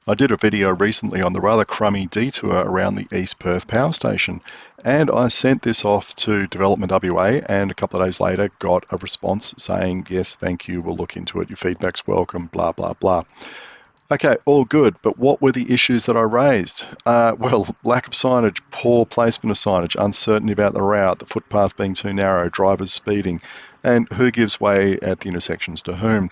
I did a video recently on the rather crummy detour around the East Perth power station, and I sent this off to Development WA, and a couple of days later got a response saying, yes, thank you, we'll look into it, your feedback's welcome, blah, blah, blah. Okay, all good, but what were the issues that I raised? Well, lack of signage, poor placement of signage, uncertainty about the route, the footpath being too narrow, drivers speeding, and who gives way at the intersections to whom.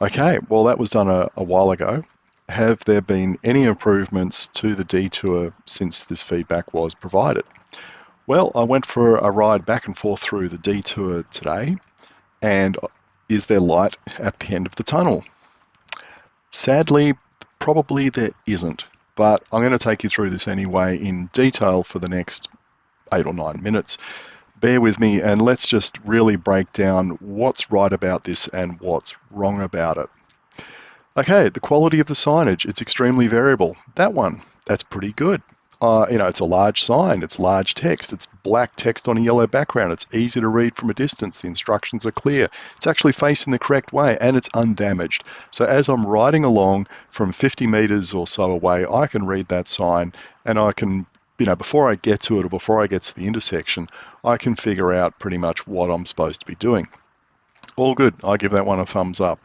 Okay, well, that was done a while ago. Have there been any improvements to the detour since this feedback was provided? Well, I went for a ride back and forth through the detour today, and is there light at the end of the tunnel? Sadly, probably there isn't, but I'm going to take you through this anyway in detail for the next 8 or 9 minutes. Bear with me and let's just really break down what's right about this and what's wrong about it. Okay, the quality of the signage, it's extremely variable. That one, that's pretty good. It's a large sign, it's large text, it's black text on a yellow background, it's easy to read from a distance, the instructions are clear, it's actually facing the correct way, and it's undamaged. So as I'm riding along from 50 meters or so away, I can read that sign and I can, before I get to it or before I get to the intersection, I can figure out pretty much what I'm supposed to be doing. All good, I give that one a thumbs up.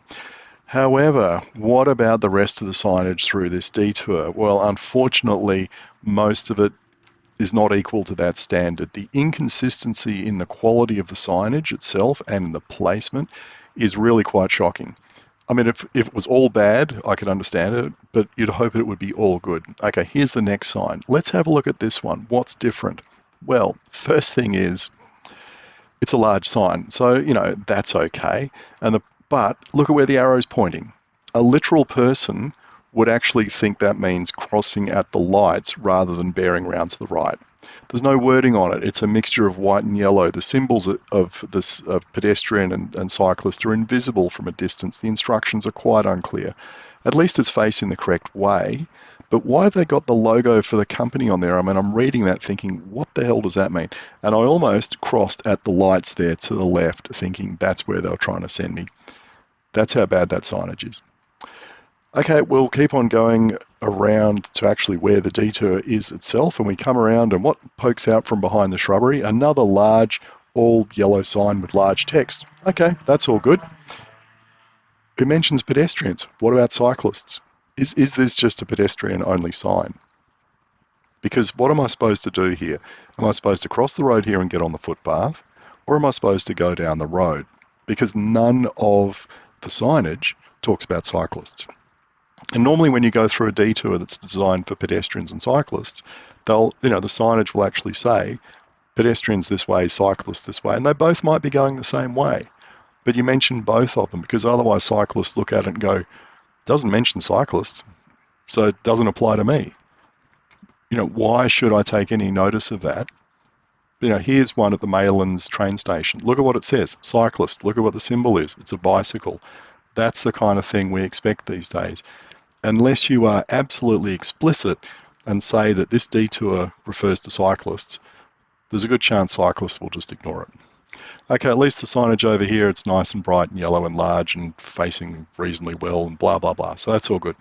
However, what about the rest of the signage through this detour? Well, unfortunately, most of it is not equal to that standard. The inconsistency in the quality of the signage itself and in the placement is really quite shocking. I mean, if it was all bad, I could understand it, but you'd hope it would be all good. Okay, here's the next sign. Let's have a look at this one. What's different? Well, first thing is, it's a large sign, so, that's okay. But look at where the arrow's pointing. A literal person would actually think that means crossing at the lights rather than bearing round to the right. There's no wording on it. It's a mixture of white and yellow. The symbols of pedestrian and cyclist are invisible from a distance. The instructions are quite unclear. At least it's facing the correct way. But why have they got the logo for the company on there? I mean, I'm reading that thinking, what the hell does that mean? And I almost crossed at the lights there to the left, thinking that's where they were trying to send me. That's how bad that signage is. Okay, we'll keep on going around to actually where the detour is itself, and we come around, and what pokes out from behind the shrubbery? Another large, all yellow sign with large text. Okay, that's all good. It mentions pedestrians. What about cyclists? Is this just a pedestrian-only sign? Because what am I supposed to do here? Am I supposed to cross the road here and get on the footpath, or am I supposed to go down the road? Because none of the signage talks about cyclists. And normally when you go through a detour that's designed for pedestrians and cyclists, the signage will actually say pedestrians this way, cyclists this way, and they both might be going the same way. But you mention both of them because otherwise cyclists look at it and go, doesn't mention cyclists, so it doesn't apply to me. Why should I take any notice of that? Here's one at the Maylands train station. Look at what it says, cyclist. Look at what the symbol is. It's a bicycle. That's the kind of thing we expect these days. Unless you are absolutely explicit and say that this detour refers to cyclists, there's a good chance cyclists will just ignore it. Okay, at least the signage over here, it's nice and bright and yellow and large and facing reasonably well and blah, blah, blah. So that's all good.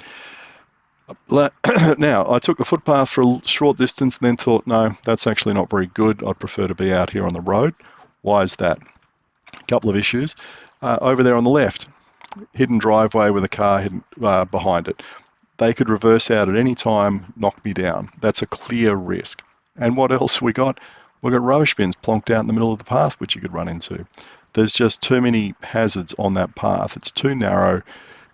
Now, I took the footpath for a short distance and then thought, no, that's actually not very good. I'd prefer to be out here on the road. Why is that? A couple of issues. Over there on the left, hidden driveway with a car hidden behind it. They could reverse out at any time, knock me down. That's a clear risk. And what else we got? We got rubbish bins plonked out in the middle of the path, which you could run into. There's just too many hazards on that path. It's too narrow.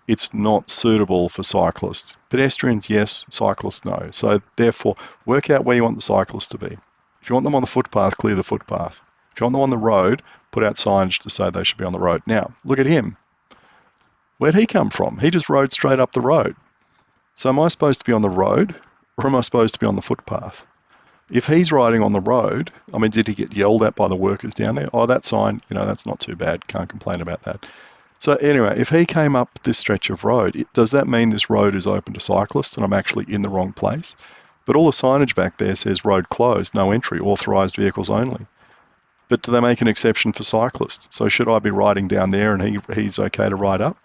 It's not suitable for cyclists. Pedestrians, yes. Cyclists, no. So therefore, work out where you want the cyclists to be. If you want them on the footpath, clear the footpath. If you want them on the road, put out signage to say they should be on the road. Now, look at him. Where'd he come from? He just rode straight up the road. So am I supposed to be on the road or am I supposed to be on the footpath? If he's riding on the road, I mean, did he get yelled at by the workers down there? Oh, that sign, that's not too bad. Can't complain about that. So anyway, if he came up this stretch of road, does that mean this road is open to cyclists and I'm actually in the wrong place? But all the signage back there says road closed, no entry, authorised vehicles only. But do they make an exception for cyclists? So should I be riding down there and he's okay to ride up?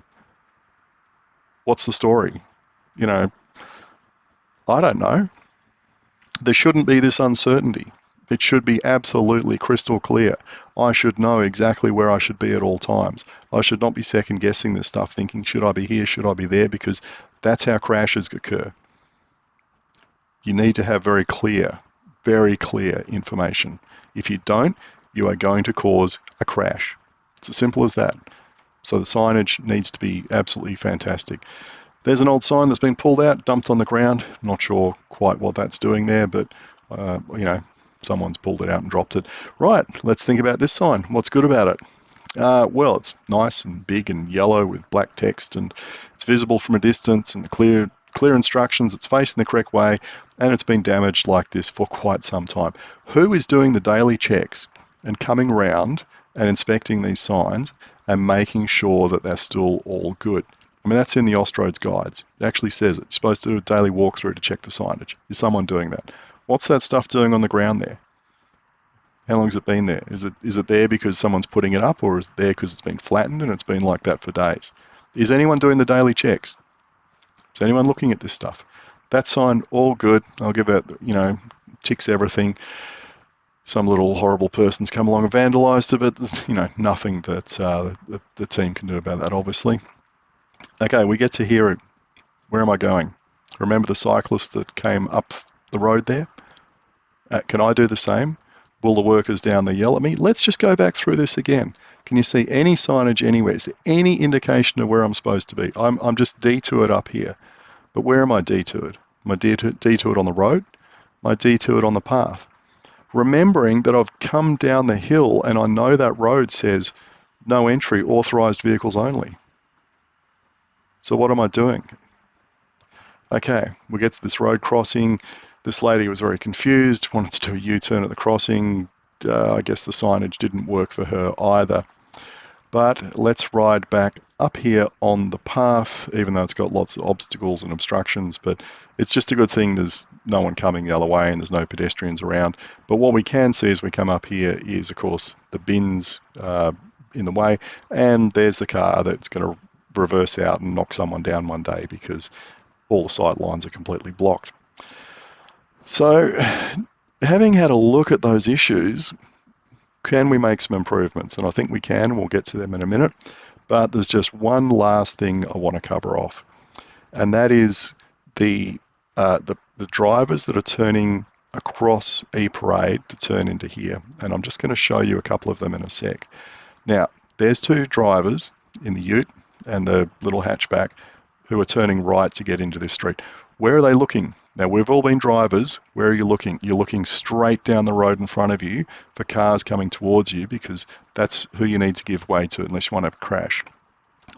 What's the story? I don't know. There shouldn't be this uncertainty. It should be absolutely crystal clear. I should know exactly where I should be at all times. I should not be second guessing this stuff, thinking, should I be here, should I be there, because that's how crashes occur. You need to have very clear information. If you don't, you are going to cause a crash. It's as simple as that. So the signage needs to be absolutely fantastic. There's an old sign that's been pulled out, dumped on the ground. Not sure quite what that's doing there, but someone's pulled it out and dropped it. Right, let's think about this sign. What's good about it? Well, it's nice and big and yellow with black text, and it's visible from a distance, and the clear instructions. It's facing the correct way, and it's been damaged like this for quite some time. Who is doing the daily checks and coming around and inspecting these signs and making sure that they're still all good? I mean, that's in the Austroads guides. It actually says it. You're supposed to do a daily walkthrough to check the signage. Is someone doing that? What's that stuff doing on the ground there? How long has it been there? Is it there because someone's putting it up, or is it there because it's been flattened and it's been like that for days? Is anyone doing the daily checks? Is anyone looking at this stuff? That sign, all good. I'll give it, ticks everything. Some little horrible person's come along and vandalised it, but there's, nothing that the team can do about that, obviously. Okay, we get to here. Where am I going? Remember the cyclist that came up the road there? Can I do the same? Will the workers down there yell at me? Let's just go back through this again. Can you see any signage anywhere? Is there any indication of where I'm supposed to be? I'm just detoured up here. But where am I detoured? Am I detoured on the road? Am I detoured on the path? Remembering that I've come down the hill and I know that road says no entry, authorised vehicles only. So what am I doing? Okay, we get to this road crossing. This lady was very confused, wanted to do a U-turn at the crossing. I guess the signage didn't work for her either. But let's ride back up here on the path, even though it's got lots of obstacles and obstructions, but it's just a good thing there's no one coming the other way and there's no pedestrians around. But what we can see as we come up here is, of course, the bins in the way, and there's the car that's going to reverse out and knock someone down one day because all the sight lines are completely blocked. So, having had a look at those issues, can we make some improvements? And I think we can, and we'll get to them in a minute. But there's just one last thing I want to cover off, and that is the drivers that are turning across E-Parade to turn into here. And I'm just going to show you a couple of them in a sec. Now, there's two drivers in the ute and the little hatchback who are turning right to get into this street. Where are they looking? Now, we've all been drivers. Where are you looking? You're looking straight down the road in front of you for cars coming towards you because that's who you need to give way to unless you want to have a crash.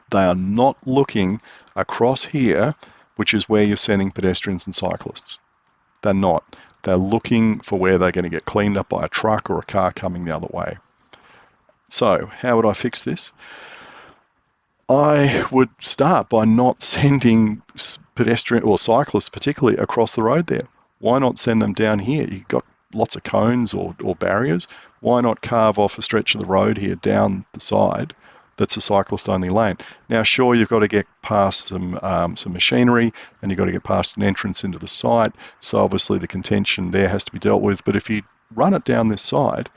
They are not looking across here, which is where you're sending pedestrians and cyclists. They're not. They're looking for where they're going to get cleaned up by a truck or a car coming the other way. So, how would I fix this? I would start by not sending pedestrian or cyclists particularly across the road there. Why not send them down here? You've got lots of cones or barriers. Why not carve off a stretch of the road here down the side that's a cyclist-only lane? Now, sure, you've got to get past some machinery and you've got to get past an entrance into the site, so obviously the contention there has to be dealt with. But if you run it down this side,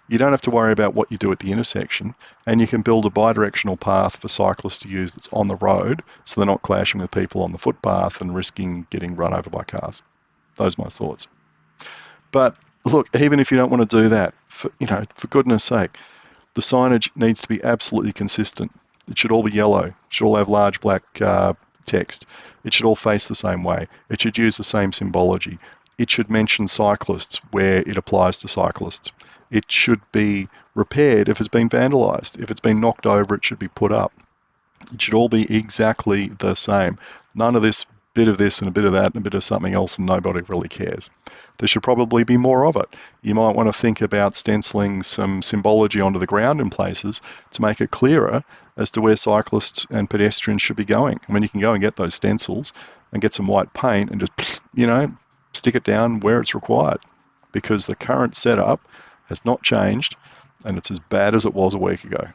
you don't have to worry about what you do at the intersection, and you can build a bi-directional path for cyclists to use that's on the road so they're not clashing with people on the footpath and risking getting run over by cars. Those are my thoughts. But look, even if you don't want to do that, for goodness sake, the signage needs to be absolutely consistent. It should all be yellow. It should all have large black text. It should all face the same way. It should use the same symbology. It should mention cyclists where it applies to cyclists. It should be repaired if it's been vandalised. If it's been knocked over, it should be put up. It should all be exactly the same. None of this bit of this and a bit of that and a bit of something else, and nobody really cares. There should probably be more of it. You might want to think about stenciling some symbology onto the ground in places to make it clearer as to where cyclists and pedestrians should be going. I mean, you can go and get those stencils and get some white paint and just, stick it down where it's required, because the current setup has not changed and it's as bad as it was a week ago.